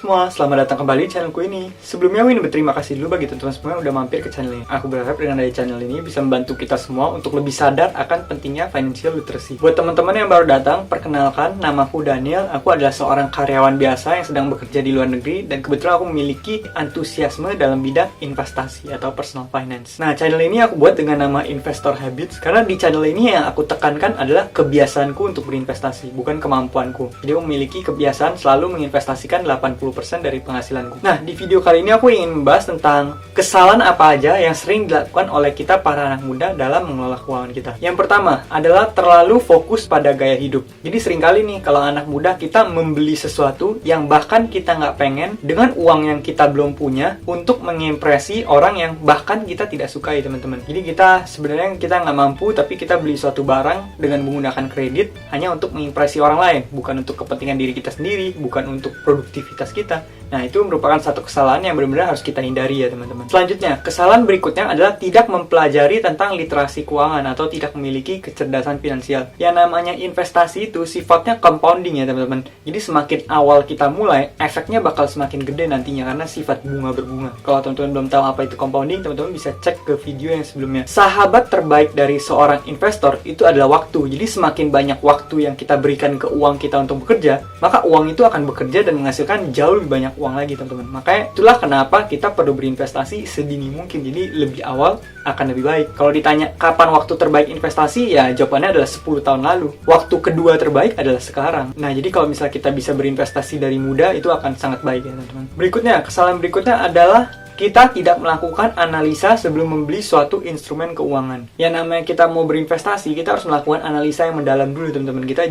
semua, selamat datang kembali di channelku ini. Sebelumnya aku ingin berterima kasih dulu bagi teman-teman semua yang udah mampir ke channel ini. Aku berharap dengan dari channel ini bisa membantu kita semua untuk lebih sadar akan pentingnya financial literacy. Buat teman-teman yang baru datang, perkenalkan, namaku Daniel. Aku adalah seorang karyawan biasa yang sedang bekerja di luar negeri dan kebetulan aku memiliki antusiasme dalam bidang investasi atau personal finance. Nah, channel ini aku buat dengan nama Investor Habits karena di channel ini yang aku tekankan adalah kebiasaanku untuk berinvestasi, bukan kemampuanku. Jadi aku memiliki kebiasaan selalu menginvestasikan 80% dari penghasilanku. Nah, di video kali ini aku ingin membahas tentang kesalahan apa aja yang sering dilakukan oleh kita para anak muda dalam mengelola keuangan kita. Yang pertama adalah terlalu fokus pada gaya hidup. Jadi seringkali nih kalau anak muda kita membeli sesuatu yang bahkan kita nggak pengen dengan uang yang kita belum punya untuk mengimpresi orang yang bahkan kita tidak sukai, teman-teman. Jadi kita sebenarnya kita nggak mampu tapi kita beli suatu barang dengan menggunakan kredit hanya untuk mengimpresi orang lain, bukan untuk kepentingan diri kita sendiri, bukan untuk produktivitas kita. Nah, itu merupakan satu kesalahan yang benar-benar harus kita hindari ya, teman-teman. Selanjutnya, kesalahan berikutnya adalah tidak mempelajari tentang literasi keuangan atau tidak memiliki kecerdasan finansial. Yang namanya investasi itu sifatnya compounding ya, teman-teman. Jadi semakin awal kita mulai, efeknya bakal semakin gede nantinya karena sifat bunga berbunga. Kalau teman-teman belum tahu apa itu compounding, teman-teman bisa cek ke video yang sebelumnya. Sahabat terbaik dari seorang investor itu adalah waktu. Jadi semakin banyak waktu yang kita berikan ke uang kita untuk bekerja, maka uang itu akan bekerja dan menghasilkan jauh lebih banyak uang lagi, teman-teman. Makanya itulah kenapa kita perlu berinvestasi sedini mungkin. Jadi lebih awal akan lebih baik. Kalau ditanya kapan waktu terbaik investasi, ya jawabannya adalah 10 tahun lalu. Waktu kedua terbaik adalah sekarang. Nah, jadi kalau misalnya kita bisa berinvestasi dari muda, itu akan sangat baik ya, teman-teman. Berikutnya, kesalahan berikutnya adalah kita tidak melakukan analisa sebelum membeli suatu instrumen keuangan. Yang namanya kita mau berinvestasi, kita harus melakukan analisa yang mendalam dulu, teman-teman. Kita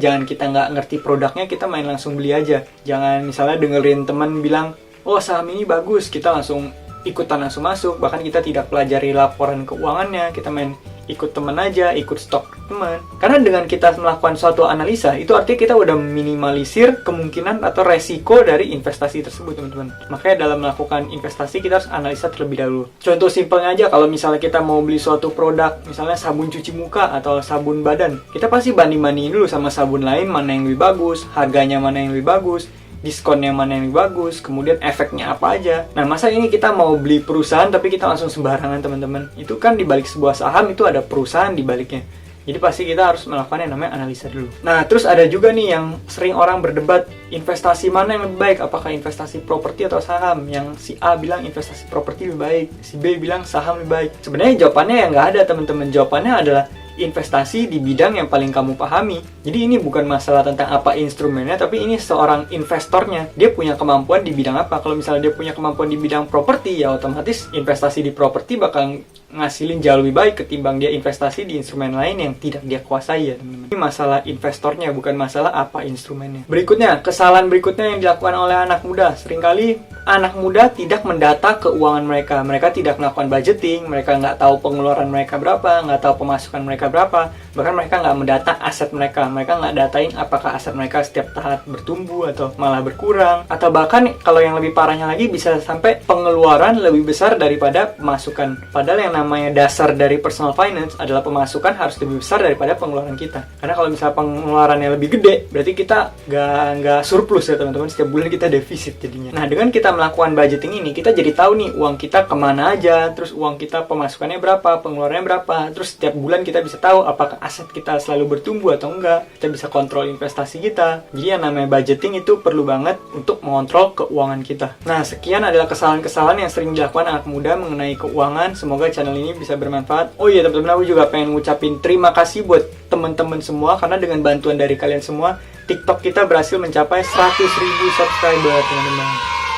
nggak ngerti produknya, kita main langsung beli aja. Jangan misalnya dengerin teman bilang, oh saham ini bagus, kita langsung ikutan langsung masuk. Bahkan kita tidak pelajari laporan keuangannya, kita main ikut teman aja, ikut stok teman. Karena dengan kita melakukan suatu analisa, itu artinya kita udah minimalisir kemungkinan atau resiko dari investasi tersebut, teman-teman. Makanya dalam melakukan investasi, kita harus analisa terlebih dahulu. Contoh simpelnya aja, kalau misalnya kita mau beli suatu produk, misalnya sabun cuci muka atau sabun badan, kita pasti banding-bandingin dulu sama sabun lain, mana yang lebih bagus, harganya mana yang lebih bagus, diskonnya mana yang lebih bagus, kemudian efeknya apa aja. Nah, masa ini kita mau beli perusahaan tapi kita langsung sembarangan, teman-teman. Itu kan dibalik sebuah saham itu ada perusahaan dibaliknya. Jadi pasti kita harus melakukan yang namanya analisa dulu. Nah, terus ada juga nih yang sering orang berdebat, investasi mana yang lebih baik? Apakah investasi properti atau saham? Yang si A bilang investasi properti lebih baik, si B bilang saham lebih baik. Sebenarnya jawabannya yang nggak ada, teman-teman. Jawabannya adalah investasi di bidang yang paling kamu pahami. Jadi ini bukan masalah tentang apa instrumennya, tapi ini seorang investornya. Dia punya kemampuan di bidang apa. Kalau misalnya dia punya kemampuan di bidang properti, ya otomatis investasi di properti bakal ngasilin jauh lebih baik ketimbang dia investasi di instrumen lain yang tidak dia kuasai ya, teman-teman. Ini masalah investornya, bukan masalah apa instrumennya. Berikutnya, kesalahan berikutnya yang dilakukan oleh anak muda. Seringkali anak muda tidak mendata keuangan mereka. Mereka tidak melakukan budgeting, mereka nggak tahu pengeluaran mereka berapa, nggak tahu pemasukan mereka berapa, bahkan mereka nggak mendata aset mereka. Mereka nggak datain apakah aset mereka setiap tahap bertumbuh atau malah berkurang, atau bahkan kalau yang lebih parahnya lagi bisa sampai pengeluaran lebih besar daripada pemasukan. Padahal yang namanya dasar dari personal finance adalah pemasukan harus lebih besar daripada pengeluaran kita. Karena kalau misalnya pengeluarannya lebih gede, berarti kita nggak surplus ya, teman-teman. Setiap bulan kita defisit jadinya. Nah, dengan kita melakukan budgeting ini, kita jadi tahu nih uang kita kemana aja, terus uang kita pemasukannya berapa, pengeluarannya berapa, terus setiap bulan kita bisa tahu apakah aset kita selalu bertumbuh atau enggak. Kita bisa kontrol investasi kita. Jadi yang namanya budgeting itu perlu banget untuk mengontrol keuangan kita. Nah, sekian adalah kesalahan-kesalahan yang sering dilakukan anak muda mengenai keuangan. Semoga channel ini bisa bermanfaat. Oh iya, teman-teman, aku juga pengen ngucapin terima kasih buat teman-teman semua, karena dengan bantuan dari kalian semua, TikTok kita berhasil mencapai 100.000 subscriber, teman-teman.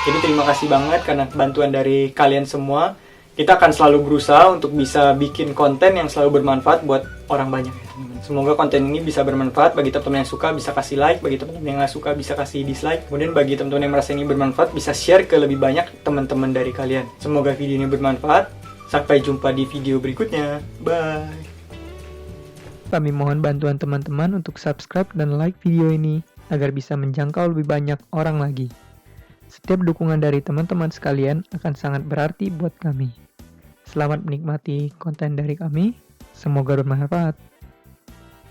Jadi terima kasih banget karena bantuan dari kalian semua. Kita akan selalu berusaha untuk bisa bikin konten yang selalu bermanfaat buat orang banyak ya, teman-teman. Semoga konten ini bisa bermanfaat. Bagi teman-teman yang suka bisa kasih like, bagi teman-teman yang nggak suka bisa kasih dislike. Kemudian bagi teman-teman yang merasa ini bermanfaat bisa share ke lebih banyak teman-teman dari kalian. Semoga video ini bermanfaat. Sampai jumpa di video berikutnya. Bye. Kami mohon bantuan teman-teman untuk subscribe dan like video ini agar bisa menjangkau lebih banyak orang lagi. Setiap dukungan dari teman-teman sekalian akan sangat berarti buat kami. Selamat menikmati konten dari kami. Semoga bermanfaat.